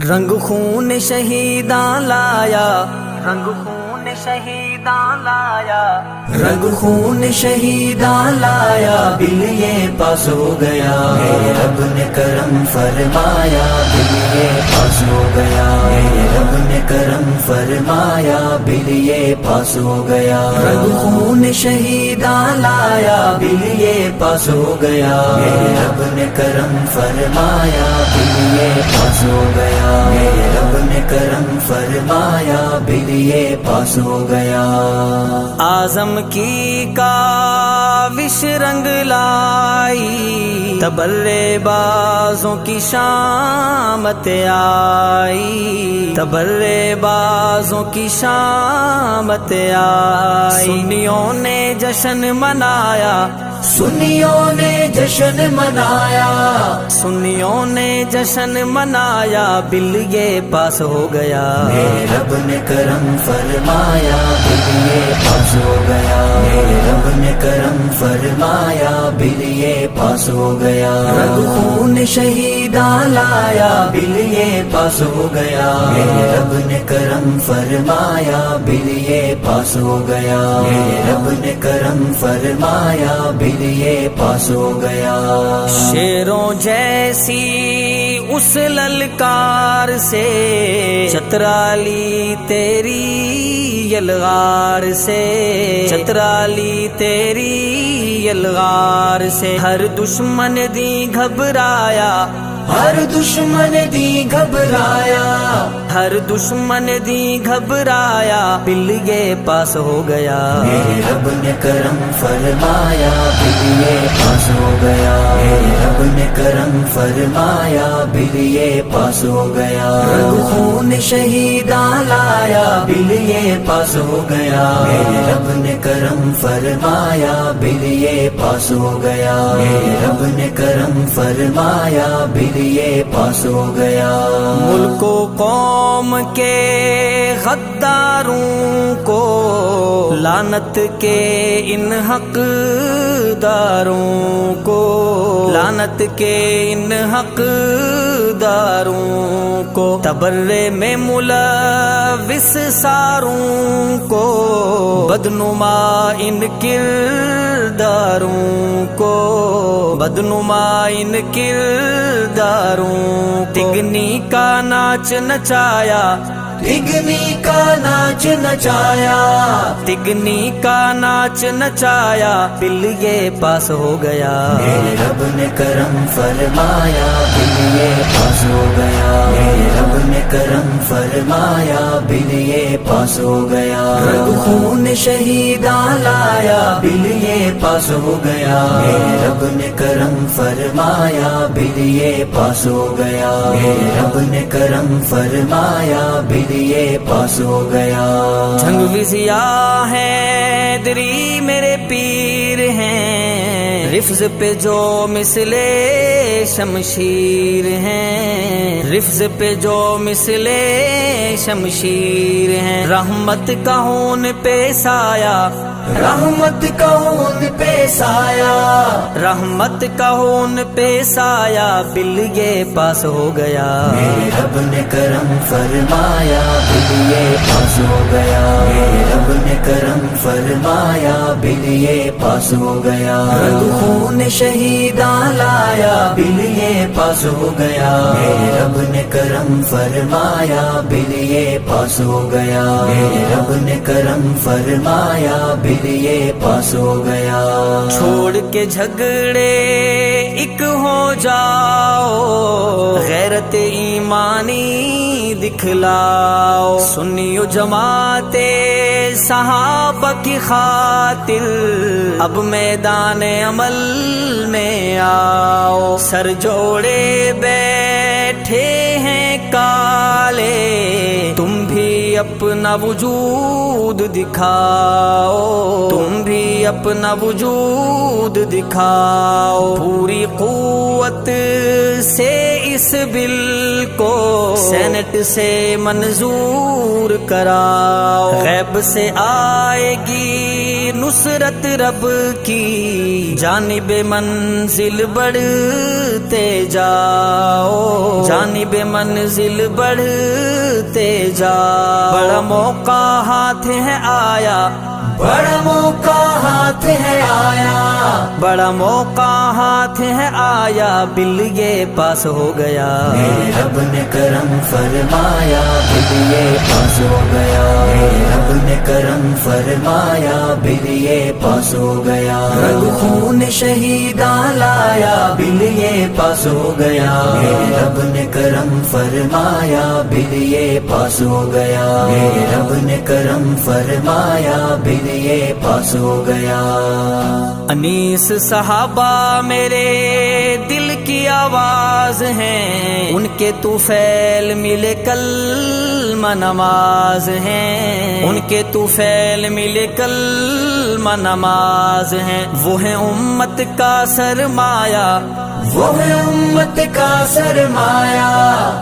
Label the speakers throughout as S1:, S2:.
S1: رنگ خون شہیداں لایا، رنگ خون شہیداں لایا، رنگ خون شہیداں لایا، بل یہ پاس ہو گیا، میرے رب نے کرم فرمایا، بل یہ پاس ہو گیا، میرے رب نے کرم فرمایا، بل یہ پاس ہو گیا، رنگ خون شہیداں لایا، بل یہ پاس ہو گیا، میرے رب نے کرم فرمایا، بل یہ پاس ہو گیا، میرے رب نے کرم فرمایا، بل یہ پاس ہو گیا۔ اعظم کی کاوش رنگ لائی، تبرے بازوں کی شامت آئی، تبرے بازوں کی شامت آئی، سنیوں نے جشن منایا، سنیوں نے جشن منایا، سنیوں نے جشن منایا، بل یہ پاس ہو گیا، میرے رب نے کرم فرمایا، بل یہ پاس ہو گیا، میرے رب نے کرم فرمایا، بل یہ پاس ہو گیا، رنگ خون شہیداں لایا، بل یہ پاس ہو گیا، میرے رب نے کرم فرمایا، بل یہ پاس ہو گیا، میرے رب نے کرم فرمایا، بل یہ پاس ہو گیا۔ شیروں جیسی اس للکار سے چترالی تیری یلغار سے، چترالی تیری یلغار سے، ہر دشمن دی گھبرایا، ہر دشمن دی گھبرایا، ہر دشمن دی گھبرایا، بل یہ پاس ہو گیا، میرے رب نے کرم فرمایا، بل یہ پاس ہو گیا، میرے رب نے کرم فرمایا، بل یہ پاس ہو گیا، رنگ خون شہیداں لایا، بل یہ پاس ہو گیا، میرے رب نے کرم فرمایا، بل یہ پاس ہو گیا، میرے رب نے کرم فرمایا، بل یہ پاس ہو گیا۔ ملک و قوم کے غداروں کو لعنت کے ان حقداروں کو، لعنت کے ان حقداروں کو، تبرے میں ملوث ساروں کو، بدنما ان کرداروں کو، بدنما ان کرداروں، تگنی کا ناچ نچایا، تگنی کا ناچ نچایا، تگنی کا ناچ نچایا، بل یہ پاس ہو گیا، میرے رب نے کرم فرمایا، بل یہ پاس ہو گیا، میرے رب نے کرم فرمایا، بل یہ پاس ہو گیا، رنگ خون شہیداں لایا، بل یہ پاس ہو گیا، میرے رب نے کرم فرمایا، بل یہ پاس ہو گیا، میرے رب نے کرم فرمایا، بل یہ پاس ہو گیا۔ جنگ ضیاء ہے دری میرے پیر ہیں، رفظ پہ جو مثل شمشیر ہیں، رفظ پہ جو مثل شمشیر ہیں، رحمت کا ہون پہ سایہ، رحمت کا ہون پہ سایہ، رحمت کا ہون پہ سایہ، بل یہ پاس ہو گیا، میرے رب نے کرم فرمایا، بل یہ پاس ہو گیا، میرے رب نے کرم فرمایا، بل یہ پاس ہو گیا، رنگ خون شہیداں لایا، بل یہ پاس ہو گیا، میرے رب نے کرم فرمایا، بل یہ پاس ہو گیا، میرے رب نے کرم فرمایا، بل یہ پاس ہو گیا۔ چھوڑ کے جھگڑے ایک ہو جاؤ، غیرت ایمانی دکھلاؤ، سنیو جماعت صحابہ کی خاطر اب میدان عمل میں آؤ، سر جوڑے بیٹھے ہیں کالے، تم بھی اپنا وجود دکھاؤ، تم بھی اپنا وجود دکھاؤ، پوری قوت سے اس بل کو سینٹ سے منظور کراؤ، غیب سے آئے گی نصرت رب کی جانب منزل بڑھتے جاؤ، جانب منزل بڑھتے جاؤ، بڑا موقع ہاتھ ہے آیا، بڑا موقع ہاتھ ہے آیا، بڑا موقع ہاتھ ہے آیا، بل یہ پاس ہو گیا، میرے رب نے کرم فرمایا، بل یہ پاس ہو گیا، میرے رب نے کرم فرمایا، بل یہ پاس ہو گیا، رنگ خون شہیداں لایا، بل یہ پاس ہو گیا، میرے رب نے کرم فرمایا، بل یہ پاس ہو گیا، میرے رب نے کرم فرمایا، بل یہ پاس ہو گیا۔ انیس صحابہ میرے دل کی آواز ہیں، ان کے طفیل ملے کلمہ نماز ہیں، ان کے طفیل ملے کلمہ نماز ہیں، وہ ہیں امت کا سرمایہ، وہ ہے امت کا سرمایہ،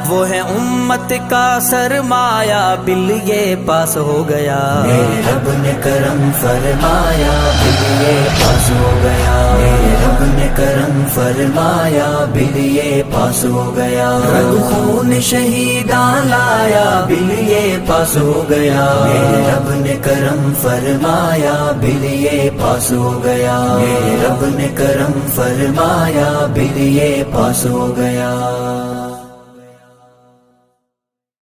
S1: وہ ہے امت کا سرمایہ، بل یہ پاس ہو گیا، میرے رب نے کرم فرمایا، بل یہ پاس ہو گیا، میرے رب نے کرم فرمایا، بل یہ پاس ہو گیا، رنگ خون شہیداں لایا، بل یہ پاس ہو گیا، میرے رب نے کرم فرمایا، بل یہ پاس ہو گیا، میرے رب نے کرم فرمایا، بل یہ پاس ہو گیا۔